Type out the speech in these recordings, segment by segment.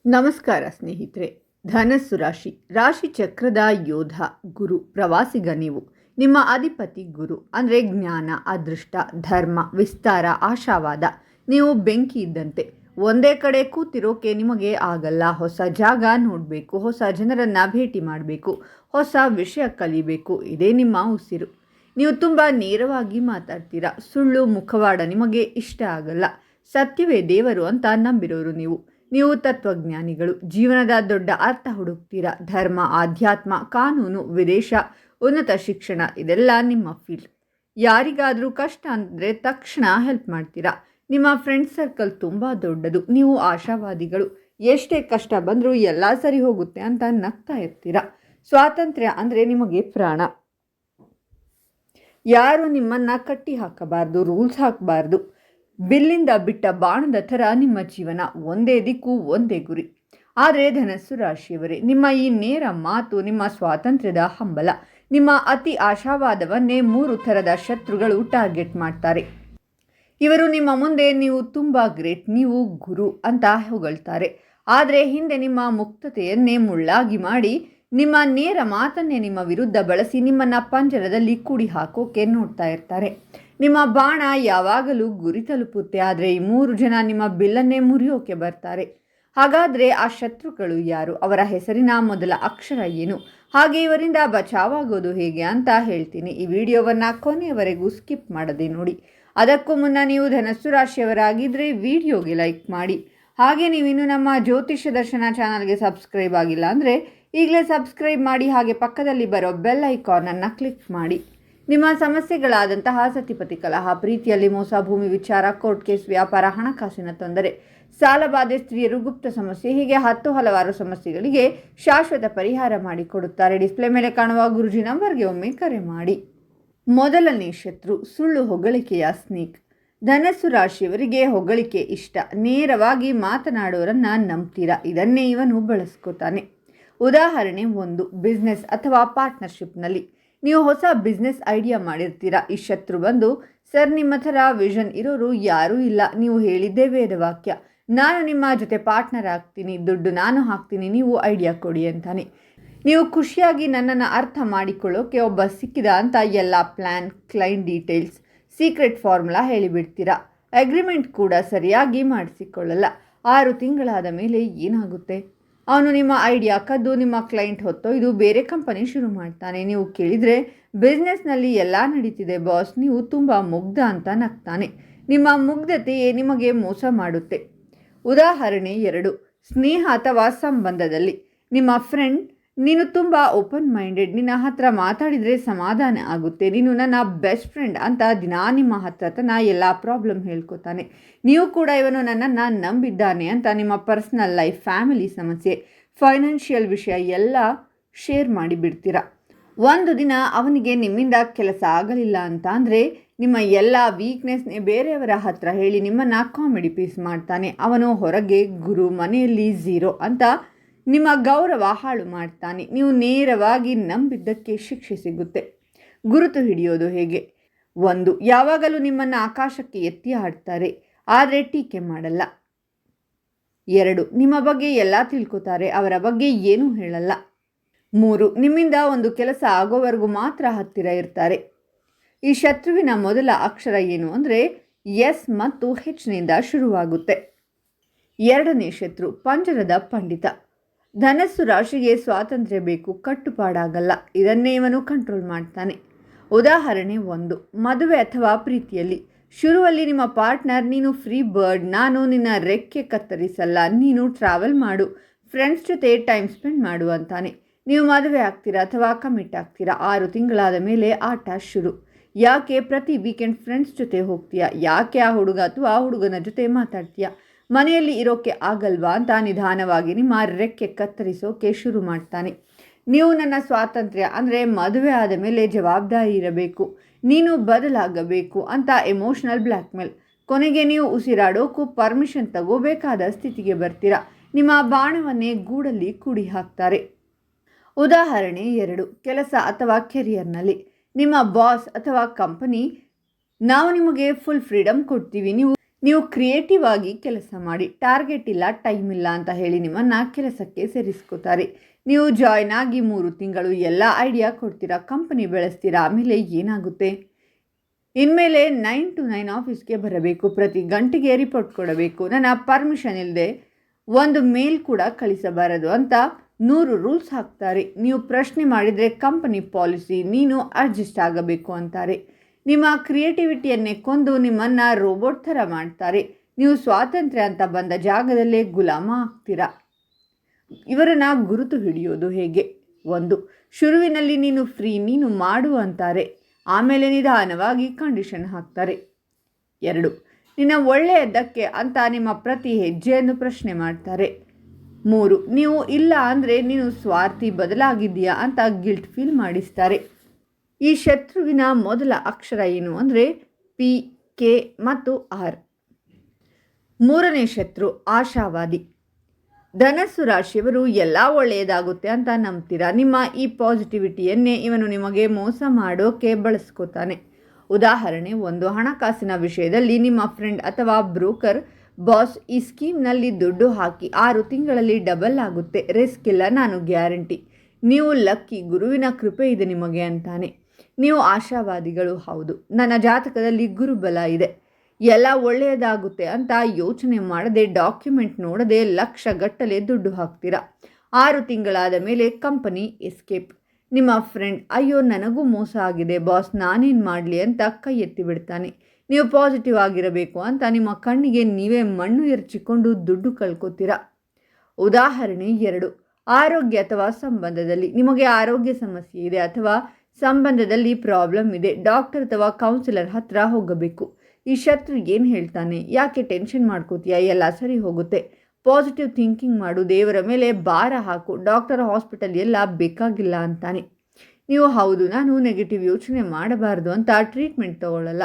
ನಮಸ್ಕಾರ ಸ್ನೇಹಿತರೆ. ಧನಸ್ಸು ರಾಶಿ ಚಕ್ರದ ಯೋಧ ಗುರು, ಪ್ರವಾಸಿಗ ನೀವು. ನಿಮ್ಮ ಅಧಿಪತಿ ಗುರು ಅಂದರೆ ಜ್ಞಾನ, ಅದೃಷ್ಟ, ಧರ್ಮ, ವಿಸ್ತಾರ, ಆಶಾವಾದ. ನೀವು ಬೆಂಕಿ ಇದ್ದಂತೆ. ಒಂದೇ ಕಡೆ ಕೂತಿರೋಕೆ ನಿಮಗೆ ಆಗಲ್ಲ. ಹೊಸ ಜಾಗ ನೋಡಬೇಕು, ಹೊಸ ಜನರನ್ನು ಭೇಟಿ ಮಾಡಬೇಕು, ಹೊಸ ವಿಷಯ ಕಲಿಬೇಕು. ಇದೇ ನಿಮ್ಮ ಉಸಿರು. ನೀವು ತುಂಬ ನೇರವಾಗಿ ಮಾತಾಡ್ತೀರಾ. ಸುಳ್ಳು ಮುಖವಾಡ ನಿಮಗೆ ಇಷ್ಟ ಆಗಲ್ಲ. ಸತ್ಯವೇ ದೇವರು ಅಂತ ನಂಬಿರೋರು ನೀವು ತತ್ವಜ್ಞಾನಿಗಳು. ಜೀವನದ ದೊಡ್ಡ ಅರ್ಥ ಹುಡುಕ್ತೀರಾ. ಧರ್ಮ, ಆಧ್ಯಾತ್ಮ, ಕಾನೂನು, ವಿದೇಶ, ಉನ್ನತ ಶಿಕ್ಷಣ ಇದೆಲ್ಲ ನಿಮ್ಮ ಫೀಲ್ಡ್. ಯಾರಿಗಾದರೂ ಕಷ್ಟ ಅಂದರೆ ತಕ್ಷಣ ಹೆಲ್ಪ್ ಮಾಡ್ತೀರಾ. ನಿಮ್ಮ ಫ್ರೆಂಡ್ ಸರ್ಕಲ್ ತುಂಬ ದೊಡ್ಡದು. ನೀವು ಆಶಾವಾದಿಗಳು. ಎಷ್ಟೇ ಕಷ್ಟ ಬಂದರೂ ಎಲ್ಲ ಸರಿ ಹೋಗುತ್ತೆ ಅಂತ ನಗ್ತಾ ಇರ್ತೀರಾ. ಸ್ವಾತಂತ್ರ್ಯ ಅಂದರೆ ನಿಮಗೆ ಪ್ರಾಣ. ಯಾರು ನಿಮ್ಮನ್ನು ಕಟ್ಟಿ ಹಾಕಬಾರ್ದು, ರೂಲ್ಸ್ ಹಾಕಬಾರ್ದು. ಬಿಲ್ಲಿಂದ ಬಿಟ್ಟ ಬಾಣದ ಥರ ನಿಮ್ಮ ಜೀವನ. ಒಂದೇ ದಿಕ್ಕು, ಒಂದೇ ಗುರಿ. ಆದರೆ ಧನಸ್ಸು ರಾಶಿಯವರೇ, ನಿಮ್ಮ ಈ ನೇರ ಮಾತು ನಿಮ್ಮ ಸ್ವಾತಂತ್ರ್ಯದ ಹಂಬಲ. ನಿಮ್ಮ ಅತಿ ಆಶಾವಾದವನ್ನೇ 3 ಥರದ ಶತ್ರುಗಳು ಟಾರ್ಗೆಟ್ ಮಾಡ್ತಾರೆ. ಇವರು ನಿಮ್ಮ ಮುಂದೆ ನೀವು ತುಂಬ ಗ್ರೇಟ್, ನೀವು ಗುರು ಅಂತ ಹೊಗಳ್ತಾರೆ. ಆದರೆ ಹಿಂದೆ ನಿಮ್ಮ ಮುಕ್ತತೆಯನ್ನೇ ಮುಳ್ಳಾಗಿ ಮಾಡಿ, ನಿಮ್ಮ ನೇರ ಮಾತನ್ನೇ ನಿಮ್ಮ ವಿರುದ್ಧ ಬಳಸಿ ನಿಮ್ಮನ್ನು ಪಂಜರದಲ್ಲಿ ಕೂಡಿ ಹಾಕೋಕೆ ನೋಡ್ತಾ ಇರ್ತಾರೆ. ನಿಮ್ಮ ಬಾಣ ಯಾವಾಗಲೂ ಗುರಿ ತಲುಪುತ್ತೆ. ಆದರೆ ಈ 3 ಜನ ನಿಮ್ಮ ಬಿಲ್ಲನ್ನೇ ಮುರಿಯೋಕೆ ಬರ್ತಾರೆ. ಹಾಗಾದರೆ ಆ ಶತ್ರುಗಳು ಯಾರು? ಅವರ ಹೆಸರಿನ ಮೊದಲ ಅಕ್ಷರ ಏನು? ಹಾಗೆ ಇವರಿಂದ ಬಚಾವಾಗೋದು ಹೇಗೆ ಅಂತ ಹೇಳ್ತೀನಿ. ಈ ವಿಡಿಯೋವನ್ನು ಕೊನೆಯವರೆಗೂ ಸ್ಕಿಪ್ ಮಾಡದೆ ನೋಡಿ. ಅದಕ್ಕೂ ಮುನ್ನ ನೀವು ಧನಸ್ಸು ರಾಶಿಯವರಾಗಿದ್ದರೆ ವಿಡಿಯೋಗೆ ಲೈಕ್ ಮಾಡಿ. ಹಾಗೆ ನೀವಿನ್ನು ನಮ್ಮ ಜ್ಯೋತಿಷ್ಯ ದರ್ಶನ ಚಾನಲ್ಗೆ ಸಬ್ಸ್ಕ್ರೈಬ್ ಆಗಿಲ್ಲ ಅಂದರೆ ಈಗಲೇ ಸಬ್ಸ್ಕ್ರೈಬ್ ಮಾಡಿ. ಹಾಗೆ ಪಕ್ಕದಲ್ಲಿ ಬರೋ ಬೆಲ್ ಐಕಾನನ್ನು ಕ್ಲಿಕ್ ಮಾಡಿ. ನಿಮ್ಮ ಸಮಸ್ಯೆಗಳಾದಂತಹ ಸತಿಪತಿ ಕಲಹ, ಪ್ರೀತಿಯಲ್ಲಿ ಮೋಸ, ಭೂಮಿ ವಿಚಾರ, ಕೋರ್ಟ್ ಕೇಸ್, ವ್ಯಾಪಾರ, ಹಣಕಾಸಿನ ತೊಂದರೆ, ಸಾಲಬಾಧೆ, ಸ್ತ್ರೀಯರು, ಗುಪ್ತ ಸಮಸ್ಯೆ, ಹೀಗೆ ಹಲವಾರು ಸಮಸ್ಯೆಗಳಿಗೆ ಶಾಶ್ವತ ಪರಿಹಾರ ಮಾಡಿಕೊಡುತ್ತಾರೆ. ಡಿಸ್ಪ್ಲೇ ಮೇಲೆ ಕಾಣುವ ಗುರುಜಿ ನಂಬರ್ಗೆ ಒಮ್ಮೆ ಕರೆ ಮಾಡಿ. ಮೊದಲನೇ ಶತ್ರು, ಸುಳ್ಳು ಹೊಗಳಿಕೆಯ ಸ್ನೇಕ್. ಧನಸ್ಸು ರಾಶಿಯವರಿಗೆ ಹೊಗಳಿಕೆ ಇಷ್ಟ. ನೇರವಾಗಿ ಮಾತನಾಡೋರನ್ನ ನಂಬ್ತೀರಾ. ಇದನ್ನೇ ಇವನು ಬಳಸ್ಕೋತಾನೆ. ಉದಾಹರಣೆ 1, ಬಿಸ್ನೆಸ್ ಅಥವಾ ಪಾರ್ಟ್ನರ್ಶಿಪ್ನಲ್ಲಿ ನೀವು ಹೊಸ ಬಿಸ್ನೆಸ್ ಐಡಿಯಾ ಮಾಡಿರ್ತೀರಾ. ಈ ಶತ್ರು ಬಂದು, ಸರ್ ನಿಮ್ಮ ಥರ ವಿಷನ್ ಇರೋರು ಯಾರೂ ಇಲ್ಲ, ನೀವು ಹೇಳಿದ್ದೇ ವೇದವಾಕ್ಯ, ನಾನು ನಿಮ್ಮ ಜೊತೆ ಪಾರ್ಟ್ನರ್ ಆಗ್ತೀನಿ, ದುಡ್ಡು ನಾನು ಹಾಕ್ತೀನಿ, ನೀವು ಐಡಿಯಾ ಕೊಡಿ ಅಂತಾನೆ. ನೀವು ಖುಷಿಯಾಗಿ ನನ್ನನ್ನು ಅರ್ಥ ಮಾಡಿಕೊಳ್ಳೋಕೆ ಒಬ್ಬ ಸಿಕ್ಕಿದ ಅಂತ ಎಲ್ಲ plan, client details, secret formula ಹೇಳಿಬಿಡ್ತೀರಾ. ಅಗ್ರಿಮೆಂಟ್ ಕೂಡ ಸರಿಯಾಗಿ ಮಾಡಿಸಿಕೊಳ್ಳಲ್ಲ. 6 ತಿಂಗಳಾದ ಮೇಲೆ ಏನಾಗುತ್ತೆ? ಅವನು ನಿಮ್ಮ ಐಡಿಯಾ ಕದ್ದು ನಿಮ್ಮ ಕ್ಲೈಂಟ್ ಹೊತ್ತೊಯ್ದು ಬೇರೆ ಕಂಪನಿ ಶುರು ಮಾಡ್ತಾನೆ. ನೀವು ಕೇಳಿದರೆ ಬಿಸ್ನೆಸ್ನಲ್ಲಿ ಎಲ್ಲ ನಡೀತಿದೆ ಬಾಸ್, ನೀವು ತುಂಬ ಮುಗ್ಧ ಅಂತ ನಗ್ತಾನೆ. ನಿಮ್ಮ ಮುಗ್ಧತೆಯೇ ನಿಮಗೆ ಮೋಸ ಮಾಡುತ್ತೆ. ಉದಾಹರಣೆ 2, ಸ್ನೇಹ ಅಥವಾ ಸಂಬಂಧದಲ್ಲಿ ನಿಮ್ಮ ಫ್ರೆಂಡ್, ನೀನು ತುಂಬ ಓಪನ್ ಮೈಂಡೆಡ್, ನಿನ್ನ ಹತ್ರ ಮಾತಾಡಿದರೆ ಸಮಾಧಾನ ಆಗುತ್ತೆ, ನೀನು ನನ್ನ ಬೆಸ್ಟ್ ಫ್ರೆಂಡ್ ಅಂತ ದಿನಾ ನಿಮ್ಮ ಹತ್ರತನ ಎಲ್ಲ ಪ್ರಾಬ್ಲಮ್ ಹೇಳ್ಕೊತಾನೆ. ನೀವು ಕೂಡ ಇವನು ನನ್ನನ್ನು ನಂಬಿದ್ದಾನೆ ಅಂತ ನಿಮ್ಮ ಪರ್ಸ್ನಲ್ ಲೈಫ್, ಫ್ಯಾಮಿಲಿ ಸಮಸ್ಯೆ, ಫೈನಾನ್ಷಿಯಲ್ ವಿಷಯ ಎಲ್ಲ ಶೇರ್ ಮಾಡಿಬಿಡ್ತೀರ. ಒಂದು ದಿನ ಅವನಿಗೆ ನಿಮ್ಮಿಂದ ಕೆಲಸ ಆಗಲಿಲ್ಲ ಅಂತ ಅಂದರೆ ನಿಮ್ಮ ಎಲ್ಲ ವೀಕ್ನೆಸ್ನೇ ಬೇರೆಯವರ ಹತ್ರ ಹೇಳಿ ನಿಮ್ಮನ್ನು ಕಾಮಿಡಿ ಪೀಸ್ ಮಾಡ್ತಾನೆ. ಅವನು ಹೊರಗೆ ಗುರು, ಮನೆಯಲ್ಲಿ ಝೀರೋ ಅಂತ ನಿಮ್ಮ ಗೌರವ ಹಾಳು ಮಾಡ್ತಾನೆ. ನೀವು ನೇರವಾಗಿ ನಂಬಿದ್ದಕ್ಕೆ ಶಿಕ್ಷೆ ಸಿಗುತ್ತೆ. ಗುರುತು ಹಿಡಿಯೋದು ಹೇಗೆ? 1, ಯಾವಾಗಲೂ ನಿಮ್ಮನ್ನು ಆಕಾಶಕ್ಕೆ ಎತ್ತಿ ಆಡ್ತಾರೆ, ಆದರೆ ಟೀಕೆ ಮಾಡಲ್ಲ. 2, ನಿಮ್ಮ ಬಗ್ಗೆ ಎಲ್ಲ ತಿಳ್ಕೊತಾರೆ, ಅವರ ಬಗ್ಗೆ ಏನೂ ಹೇಳಲ್ಲ. 3, ನಿಮ್ಮಿಂದ ಒಂದು ಕೆಲಸ ಆಗೋವರೆಗೂ ಮಾತ್ರ ಹತ್ತಿರ ಇರ್ತಾರೆ. ಈ ಶತ್ರುವಿನ ಮೊದಲ ಅಕ್ಷರ ಏನು ಅಂದರೆ ಎಸ್ ಮತ್ತು ಹೆಚ್ನಿಂದ ಶುರುವಾಗುತ್ತೆ. 2ನೇ ಶತ್ರು, ಪಂಜರದ ಪಂಡಿತ. ಧನಸ್ಸು ರಾಶಿಗೆ ಸ್ವಾತಂತ್ರ್ಯ ಬೇಕು, ಕಟ್ಟುಪಾಡಾಗಲ್ಲ. ಇದನ್ನೇ ಇವನು ಕಂಟ್ರೋಲ್ ಮಾಡ್ತಾನೆ. ಉದಾಹರಣೆ 1, ಮದುವೆ ಅಥವಾ ಪ್ರೀತಿಯಲ್ಲಿ ಶುರುವಲ್ಲಿ ನಿಮ್ಮ ಪಾರ್ಟ್ನರ್, ನೀನು ಫ್ರೀ ಬರ್ಡ್, ನಾನು ನಿನ್ನ ರೆಕ್ಕೆ ಕತ್ತರಿಸಲ್ಲ, ನೀನು ಟ್ರಾವೆಲ್ ಮಾಡು, ಫ್ರೆಂಡ್ಸ್ ಜೊತೆ ಟೈಮ್ ಸ್ಪೆಂಡ್ ಮಾಡು ಅಂತಾನೆ. ನೀವು ಮದುವೆ ಆಗ್ತೀರಾ ಅಥವಾ ಕಮಿಟ್ ಆಗ್ತೀರಾ. 6 ತಿಂಗಳಾದ ಮೇಲೆ ಆಟ ಶುರು. ಯಾಕೆ ಪ್ರತಿ ವೀಕೆಂಡ್ ಫ್ರೆಂಡ್ಸ್ ಜೊತೆ ಹೋಗ್ತೀಯಾ? ಯಾಕೆ ಆ ಹುಡುಗ ಅಥವಾ ಹುಡುಗನ ಜೊತೆ ಮಾತಾಡ್ತೀಯಾ? ಮನೆಯಲ್ಲಿ ಇರೋಕ್ಕೆ ಆಗಲ್ವಾ ಅಂತ ನಿಧಾನವಾಗಿ ನಿಮ್ಮ ರೆಕ್ಕೆ ಕತ್ತರಿಸೋಕೆ ಶುರು ಮಾಡ್ತಾನೆ. ನೀವು ನನ್ನ ಸ್ವಾತಂತ್ರ್ಯ ಅಂದರೆ ಮದುವೆ ಆದ ಮೇಲೆ ಜವಾಬ್ದಾರಿ ಇರಬೇಕು, ನೀನು ಬದಲಾಗಬೇಕು ಅಂತ ಎಮೋಷನಲ್ ಬ್ಲ್ಯಾಕ್ಮೇಲ್. ಕೊನೆಗೆ ನೀವು ಉಸಿರಾಡೋಕ್ಕೂ ಪರ್ಮಿಷನ್ ತಗೋಬೇಕಾದ ಸ್ಥಿತಿಗೆ ಬರ್ತೀರಾ. ನಿಮ್ಮ ಬಾಣವನ್ನೇ ಗೂಡಲ್ಲಿ ಕೂಡಿ ಹಾಕ್ತಾರೆ. ಉದಾಹರಣೆ 2, ಕೆಲಸ ಅಥವಾ ಕೆರಿಯರ್ನಲ್ಲಿ ನಿಮ್ಮ ಬಾಸ್ ಅಥವಾ ಕಂಪನಿ, ನಾವು ನಿಮಗೆ ಫುಲ್ ಫ್ರೀಡಮ್ ಕೊಡ್ತೀವಿ, ನೀವು ನೀವು ಕ್ರಿಯೇಟಿವ್ ಆಗಿ ಕೆಲಸ ಮಾಡಿ. ಟಾರ್ಗೆಟ್ ಇಲ್ಲ, ಟೈಮ್ ಇಲ್ಲ ಅಂತ ಹೇಳಿ ನಿಮ್ಮನ್ನು ಕೆಲಸಕ್ಕೆ ಸೇರಿಸ್ಕೋತಾರೆ. ನೀವು ಜಾಯ್ನ್ ಆಗಿ 3 ತಿಂಗಳು ಎಲ್ಲ ಐಡಿಯಾ ಕೊಡ್ತೀರಾ, ಕಂಪನಿ ಬೆಳೆಸ್ತೀರಾ. ಆಮೇಲೆ ಏನಾಗುತ್ತೆ? ಇನ್ಮೇಲೆ 9 to 9 ಆಫೀಸ್ಗೆ ಬರಬೇಕು, ಪ್ರತಿ ಗಂಟೆಗೆ ರಿಪೋರ್ಟ್ ಕೊಡಬೇಕು, ನನ್ನ ಪರ್ಮಿಷನ್ ಇಲ್ಲದೆ ಒಂದು ಮೇಲ್ ಕೂಡ ಕಳಿಸಬಾರದು ಅಂತ 100 ರೂಲ್ಸ್ ಹಾಕ್ತಾರೆ. ನೀವು ಪ್ರಶ್ನೆ ಮಾಡಿದರೆ ಕಂಪನಿ ಪಾಲಿಸಿ, ನೀನು ಅಡ್ಜಸ್ಟ್ ಆಗಬೇಕು ಅಂತಾರೆ. ನಿಮ್ಮ ಕ್ರಿಯೇಟಿವಿಟಿಯನ್ನೇ ಕೊಂದು ನಿಮ್ಮನ್ನು ರೋಬೋಟ್ ಥರ ಮಾಡ್ತಾರೆ. ನೀವು ಸ್ವಾತಂತ್ರ್ಯ ಅಂತ ಬಂದ ಜಾಗದಲ್ಲೇ ಗುಲಾಮ ಆಗ್ತೀರಾ. ಇವರನ್ನು ಗುರುತು ಹಿಡಿಯೋದು ಹೇಗೆ? 1. ಶುರುವಿನಲ್ಲಿ ನೀನು ಫ್ರೀ, ನೀನು ಮಾಡು ಅಂತಾರೆ. ಆಮೇಲೆ ನಿಧಾನವಾಗಿ ಕಂಡೀಷನ್ ಹಾಕ್ತಾರೆ. 2. ನಿನ್ನ ಒಳ್ಳೆಯದಕ್ಕೆ ಅಂತ ನಿಮ್ಮ ಪ್ರತಿ ಹೆಜ್ಜೆಯನ್ನು ಪ್ರಶ್ನೆ ಮಾಡ್ತಾರೆ. 3. ನೀವು ಇಲ್ಲ ಅಂದರೆ ನೀನು ಸ್ವಾರ್ಥಿ, ಬದಲಾಗಿದ್ದೀಯಾ ಅಂತ ಗಿಲ್ಟ್ ಫೀಲ್ ಮಾಡಿಸ್ತಾರೆ. ಈ ಶತ್ರುವಿನ ಮೊದಲ ಅಕ್ಷರ ಏನು ಅಂದರೆ P, K ಮತ್ತು R. 3ನೇ ಶತ್ರು ಆಶಾವಾದಿ. ಧನಸ್ಸು ರಾಶಿಯವರು ಎಲ್ಲ ಒಳ್ಳೆಯದಾಗುತ್ತೆ ಅಂತ ನಂಬ್ತೀರಾ. ನಿಮ್ಮ ಈ ಪಾಸಿಟಿವಿಟಿಯನ್ನೇ ಇವನು ನಿಮಗೆ ಮೋಸ ಮಾಡೋಕೆ ಬಳಸ್ಕೋತಾನೆ. ಉದಾಹರಣೆ 1. ಹಣಕಾಸಿನ ವಿಷಯದಲ್ಲಿ ನಿಮ್ಮ ಫ್ರೆಂಡ್ ಅಥವಾ ಬ್ರೋಕರ್ ಬಾಸ್ ಈ ಸ್ಕೀಮ್ನಲ್ಲಿ ದುಡ್ಡು ಹಾಕಿ 6 ತಿಂಗಳಲ್ಲಿ ಡಬಲ್ ಆಗುತ್ತೆ, ರಿಸ್ಕ್ ಇಲ್ಲ, ನಾನು ಗ್ಯಾರಂಟಿ, ನೀವು ಲಕ್ಕಿ, ಗುರುವಿನ ಕೃಪೆ ಇದೆ ನಿಮಗೆ ಅಂತಾನೆ. ನೀವು ಆಶಾವಾದಿಗಳು. ಹೌದು, ನನ್ನ ಜಾತಕದಲ್ಲಿ ಗುರುಬಲ ಇದೆ, ಎಲ್ಲ ಒಳ್ಳೆಯದಾಗುತ್ತೆ ಅಂತ ಯೋಚನೆ ಮಾಡದೆ, ಡಾಕ್ಯುಮೆಂಟ್ ನೋಡದೆ ಲಕ್ಷಗಟ್ಟಲೆ ದುಡ್ಡು ಹಾಕ್ತೀರಾ. 6 ತಿಂಗಳಾದ ಮೇಲೆ ಕಂಪನಿ ಎಸ್ಕೇಪ್. ನಿಮ್ಮ ಫ್ರೆಂಡ್ ಅಯ್ಯೋ ನನಗೂ ಮೋಸ ಆಗಿದೆ ಬಾಸ್, ನಾನೇನು ಮಾಡಲಿ ಅಂತ ಕೈ ಎತ್ತಿ ಬಿಡ್ತಾನೆ. ನೀವು ಪಾಸಿಟಿವ್ ಆಗಿರಬೇಕು ಅಂತ ನಿಮ್ಮ ಕಣ್ಣಿಗೆ ನೀವೇ ಮಣ್ಣು ಎರಚಿಕೊಂಡು ದುಡ್ಡು ಕಳ್ಕೊತೀರಾ. ಉದಾಹರಣೆ 2. ಆರೋಗ್ಯ ಅಥವಾ ಸಂಬಂಧದಲ್ಲಿ ನಿಮಗೆ ಆರೋಗ್ಯ ಸಮಸ್ಯೆ ಇದೆ ಅಥವಾ ಸಂಬಂಧದಲ್ಲಿ ಪ್ರಾಬ್ಲಮ್ ಇದೆ, ಡಾಕ್ಟರ್ ಅಥವಾ ಕೌನ್ಸಿಲರ್ ಹತ್ರ ಹೋಗಬೇಕು. ಈ ಶತ್ರು ಏನು ಹೇಳ್ತಾನೆ? ಯಾಕೆ ಟೆನ್ಷನ್ ಮಾಡ್ಕೋತೀಯಾ, ಎಲ್ಲ ಸರಿ ಹೋಗುತ್ತೆ, ಪಾಸಿಟಿವ್ ಥಿಂಕಿಂಗ್ ಮಾಡು, ದೇವರ ಮೇಲೆ ಭಾರ ಹಾಕು, ಡಾಕ್ಟರ್ ಹಾಸ್ಪಿಟಲ್ ಎಲ್ಲ ಬೇಕಾಗಿಲ್ಲ ಅಂತಾನೆ. ನೀವು ಹೌದು, ನಾನು ನೆಗೆಟಿವ್ ಯೋಚನೆ ಮಾಡಬಾರ್ದು ಅಂತ ಟ್ರೀಟ್ಮೆಂಟ್ ತಗೊಳ್ಳಲ್ಲ,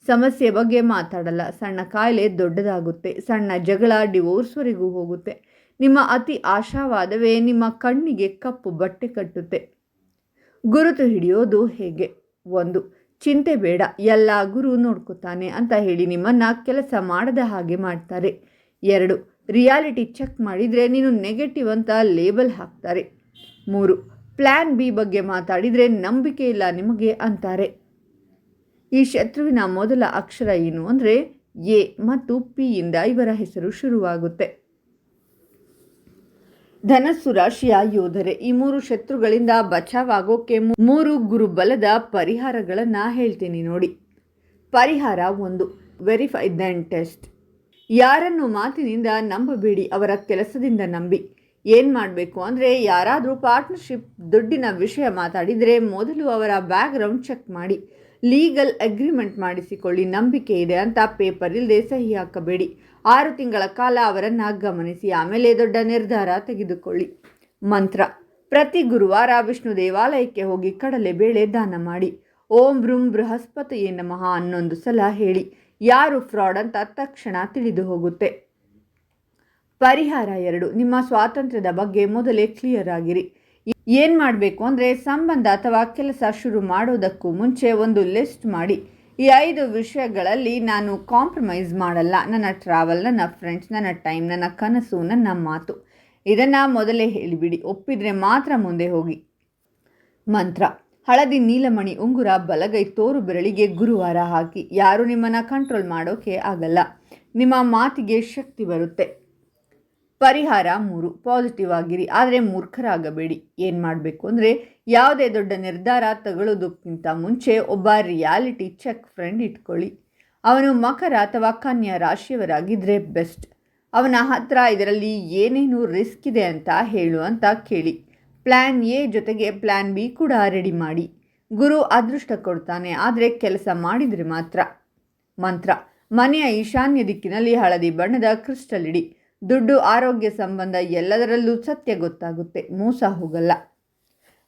ಸಮಸ್ಯೆ ಬಗ್ಗೆ ಮಾತಾಡಲ್ಲ, ಸಣ್ಣ ಕಾಯಿಲೆ ದೊಡ್ಡದಾಗುತ್ತೆ, ಸಣ್ಣ ಜಗಳ ಡಿವೋರ್ಸ್ವರೆಗೂ ಹೋಗುತ್ತೆ. ನಿಮ್ಮ ಅತಿ ಆಶಾವಾದವೇ ನಿಮ್ಮ ಕಣ್ಣಿಗೆ ಕಪ್ಪು ಬಟ್ಟೆ ಕಟ್ಟುತ್ತೆ. ಗುರುತು ಹಿಡಿಯೋದು ಹೇಗೆ? 1. ಚಿಂತೆ ಬೇಡ, ಎಲ್ಲ ಗುರು ನೋಡ್ಕೋತಾನೆ ಅಂತ ಹೇಳಿ ನಿಮ್ಮನ್ನು ಕೆಲಸ ಮಾಡದ ಹಾಗೆ ಮಾಡ್ತಾರೆ. 2. ರಿಯಾಲಿಟಿ ಚೆಕ್ ಮಾಡಿದರೆ ನೀನು ನೆಗೆಟಿವ್ ಅಂತ ಲೇಬಲ್ ಹಾಕ್ತಾರೆ. 3. ಪ್ಲ್ಯಾನ್ ಬಿ ಬಗ್ಗೆ ಮಾತಾಡಿದರೆ ನಂಬಿಕೆ ಇಲ್ಲ ನಿಮಗೆ ಅಂತಾರೆ. ಈ ಶತ್ರುವಿನ ಮೊದಲ ಅಕ್ಷರ ಏನು ಅಂದರೆ ಎ ಮತ್ತು ಪಿ ಇಂದ ಇವರ ಹೆಸರು ಶುರುವಾಗುತ್ತೆ. ಧನಸ್ಸು ರಾಶಿಯ ಯೋಧರೆ, ಈ 3 ಶತ್ರುಗಳಿಂದ ಬಚಾವಾಗೋಕೆ 3 ಗುರುಬಲದ ಪರಿಹಾರಗಳನ್ನು ಹೇಳ್ತೀನಿ ನೋಡಿ. ಪರಿಹಾರ 1. Verify then test. ಯಾರನ್ನು ಮಾತಿನಿಂದ ನಂಬಬೇಡಿ, ಅವರ ಕೆಲಸದಿಂದ ನಂಬಿ. ಏನು ಮಾಡಬೇಕು ಅಂದರೆ, ಯಾರಾದರೂ ಪಾರ್ಟ್ನರ್ಶಿಪ್ ದುಡ್ಡಿನ ವಿಷಯ ಮಾತಾಡಿದರೆ ಮೊದಲು ಅವರ ಬ್ಯಾಕ್ಗ್ರೌಂಡ್ ಚೆಕ್ ಮಾಡಿ, ಲೀಗಲ್ ಅಗ್ರಿಮೆಂಟ್ ಮಾಡಿಸಿಕೊಳ್ಳಿ, ನಂಬಿಕೆ ಇದೆ ಅಂತ ಪೇಪರ್ ಇಲ್ಲದೆ ಸಹಿ ಹಾಕಬೇಡಿ. 6 ತಿಂಗಳ ಕಾಲ ಅವರನ್ನು ಗಮನಿಸಿ, ಆಮೇಲೆ ದೊಡ್ಡ ನಿರ್ಧಾರ ತೆಗೆದುಕೊಳ್ಳಿ. ಮಂತ್ರ: ಪ್ರತಿ ಗುರುವಾರ ವಿಷ್ಣು ದೇವಾಲಯಕ್ಕೆ ಹೋಗಿ ಕಡಲೆಬೇಳೆ ದಾನ ಮಾಡಿ. ಓಂ ಬೃಂ ಬೃಹಸ್ಪತಿಯೇ ನಮಃ 11 ಸಲ ಹೇಳಿ. ಯಾರು ಫ್ರಾಡ್ ಅಂತ ತಕ್ಷಣ ತಿಳಿದು ಹೋಗುತ್ತೆ. ಪರಿಹಾರ 2. ನಿಮ್ಮ ಸ್ವಾತಂತ್ರ್ಯದ ಬಗ್ಗೆ ಮೊದಲೇ ಕ್ಲಿಯರ್ ಆಗಿರಿ. ಏನು ಮಾಡಬೇಕು ಅಂದರೆ, ಸಂಬಂಧ ಅಥವಾ ಕೆಲಸ ಶುರು ಮಾಡೋದಕ್ಕೂ ಮುಂಚೆ ಒಂದು ಲಿಸ್ಟ್ ಮಾಡಿ. ಈ 5 ವಿಷಯಗಳಲ್ಲಿ ನಾನು ಕಾಂಪ್ರಮೈಸ್ ಮಾಡಲ್ಲ. ನನ್ನ ಟ್ರಾವೆಲ್, ನನ್ನ ಫ್ರೆಂಡ್ಸ್, ನನ್ನ ಟೈಮ್, ನನ್ನ ಕನಸು, ನನ್ನ ಮಾತು. ಇದನ್ನು ಮೊದಲೇ ಹೇಳಿಬಿಡಿ. ಒಪ್ಪಿದರೆ ಮಾತ್ರ ಮುಂದೆ ಹೋಗಿ. ಮಂತ್ರ: ಹಳದಿ ನೀಲಮಣಿ ಉಂಗುರ ಬಲಗೈ ತೋರು ಬೆರಳಿಗೆ ಗುರುವಾರ ಹಾಕಿ. ಯಾರು ನಿಮ್ಮನ್ನು ಕಂಟ್ರೋಲ್ ಮಾಡೋಕೆ ಆಗಲ್ಲ. ನಿಮ್ಮ ಮಾತಿಗೆ ಶಕ್ತಿ ಬರುತ್ತೆ. ಪರಿಹಾರ 3. ಪಾಸಿಟಿವ್ ಆಗಿರಿ, ಆದರೆ ಮೂರ್ಖರಾಗಬೇಡಿ. ಏನು ಮಾಡಬೇಕು ಅಂದರೆ, ಯಾವುದೇ ದೊಡ್ಡ ನಿರ್ಧಾರ ತಗೊಳ್ಳೋದಕ್ಕಿಂತ ಮುಂಚೆ ಒಬ್ಬ ರಿಯಾಲಿಟಿ ಚೆಕ್ ಫ್ರೆಂಡ್ ಇಟ್ಕೊಳ್ಳಿ. ಅವನು ಮಕರ ಅಥವಾ ಕನ್ಯಾ ರಾಶಿಯವರಾಗಿದ್ದರೆ ಬೆಸ್ಟ್. ಅವನ ಹತ್ರ ಇದರಲ್ಲಿ ಏನೇನು ರಿಸ್ಕ್ ಇದೆ ಅಂತ ಹೇಳು ಅಂತ ಕೇಳಿ. ಪ್ಲ್ಯಾನ್ ಎ ಜೊತೆಗೆ ಪ್ಲ್ಯಾನ್ ಬಿ ಕೂಡ ರೆಡಿ ಮಾಡಿ. ಗುರು ಅದೃಷ್ಟ ಕೊಡ್ತಾನೆ, ಆದರೆ ಕೆಲಸ ಮಾಡಿದರೆ ಮಾತ್ರ. ಮಂತ್ರ: ಮನೆಯ ಈಶಾನ್ಯ ದಿಕ್ಕಿನಲ್ಲಿ ಹಳದಿ ಬಣ್ಣದ ಕ್ರಿಸ್ಟಲ್ ಇಡಿ. ದುಡ್ಡು, ಆರೋಗ್ಯ, ಸಂಬಂಧ ಎಲ್ಲದರಲ್ಲೂ ಸತ್ಯ ಗೊತ್ತಾಗುತ್ತೆ, ಮೋಸ ಹೋಗಲ್ಲ.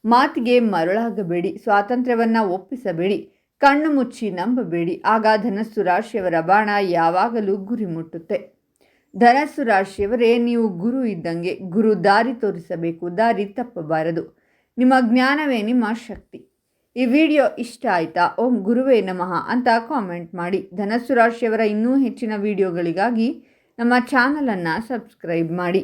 ಮಾತಿಗೆ ಮರಳಾಗಬೇಡಿ, ಸ್ವಾತಂತ್ರ್ಯವನ್ನು ಒಪ್ಪಿಸಬೇಡಿ, ಕಣ್ಣು ಮುಚ್ಚಿ ನಂಬಬೇಡಿ. ಆಗ ಧನಸ್ಸು ರಾಶಿಯವರ ಬಾಣ ಯಾವಾಗಲೂ ಗುರಿ ಮುಟ್ಟುತ್ತೆ. ಧನಸ್ಸು ರಾಶಿಯವರೇ, ನೀವು ಗುರು ಇದ್ದಂಗೆ. ಗುರು ದಾರಿ ತೋರಿಸಬೇಕು, ದಾರಿ ತಪ್ಪಬಾರದು. ನಿಮ್ಮ ಜ್ಞಾನವೇ ನಿಮ್ಮ ಶಕ್ತಿ. ಈ ವಿಡಿಯೋ ಇಷ್ಟ ಆಯಿತಾ? ಓಂ ಗುರುವೇ ನಮಃ ಅಂತ ಕಾಮೆಂಟ್ ಮಾಡಿ. ಧನಸ್ಸು ರಾಶಿಯವರ ಇನ್ನೂ ಹೆಚ್ಚಿನ ವಿಡಿಯೋಗಳಿಗಾಗಿ ನಮ್ಮ ಚಾನಲನ್ನು ಸಬ್ಸ್ಕ್ರೈಬ್ ಮಾಡಿ.